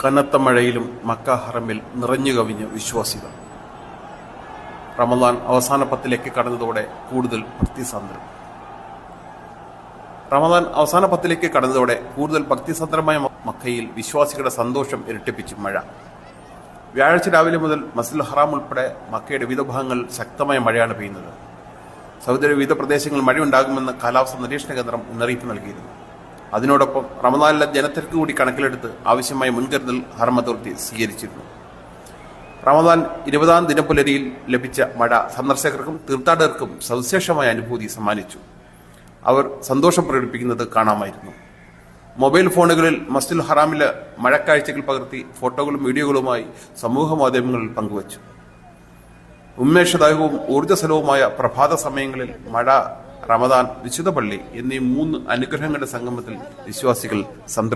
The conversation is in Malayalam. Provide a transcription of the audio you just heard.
കനത്ത മഴയിലും മക്ക ഹറമിൽ നിറഞ്ഞു കവിഞ്ഞ വിശ്വാസികൾ. റമദാൻ അവസാന പത്തിലേക്ക് കടന്നതോടെ കൂടുതൽ ഭക്തിസാന്ദ്രം. റമദാൻ അവസാന പത്തിലേക്ക് കടന്നതോടെ കൂടുതൽ ഭക്തിസാന്ദ്രമായ മക്കയിൽ വിശ്വാസികളുടെ സന്തോഷം ഇരട്ടിപ്പിച്ചു മഴ. വ്യാഴാഴ്ച രാവിലെ മുതൽ മസ്ജിദുൽ ഹറാം ഉൾപ്പെടെ മക്കയുടെ വിവിധ ഭാഗങ്ങളിൽ ശക്തമായ മഴയാണ് പെയ്യുന്നത്. സൗദിയുടെ വിവിധ പ്രദേശങ്ങളിൽ മഴയുണ്ടാകുമെന്ന് കാലാവസ്ഥാ നിരീക്ഷണ കേന്ദ്രം മുന്നറിയിപ്പ് നൽകിയിരുന്നു. അതിനോടൊപ്പം റമദാനിലെ ജനത്തിരക്ക് കൂടി കണക്കിലെടുത്ത് ആവശ്യമായ മുൻകരുതൽ ഹറം അതോറിറ്റി സ്വീകരിച്ചിരുന്നു. റമദാൻ 20-ാം ദിനപുലരിയിൽ ലഭിച്ച മഴ സന്ദർശകർക്കും തീർത്ഥാടകർക്കും സവിശേഷമായ അനുഭൂതി സമ്മാനിച്ചു. അവർ സന്തോഷം പ്രകടിപ്പിക്കുന്നത് കാണാമായിരുന്നു. മൊബൈൽ ഫോണുകളിൽ മസ്ജിദുൽ ഹറാമിലെ മഴക്കാഴ്ചകൾ പകർത്തി ഫോട്ടോകളും വീഡിയോകളുമായി സമൂഹ മാധ്യമങ്ങളിൽ പങ്കുവച്ചു. ഉന്മേഷദായകവും ഊർജ്ജസ്വലവുമായ പ്രഭാത സമയങ്ങളിൽ മഴ, റമദാൻ, വിശുദ്ധ പള്ളി എന്നീ 3 അനുഗ്രഹങ്ങളുടെ സംഗമത്തിൽ വിശ്വാസികൾ സംതൃപ്തി.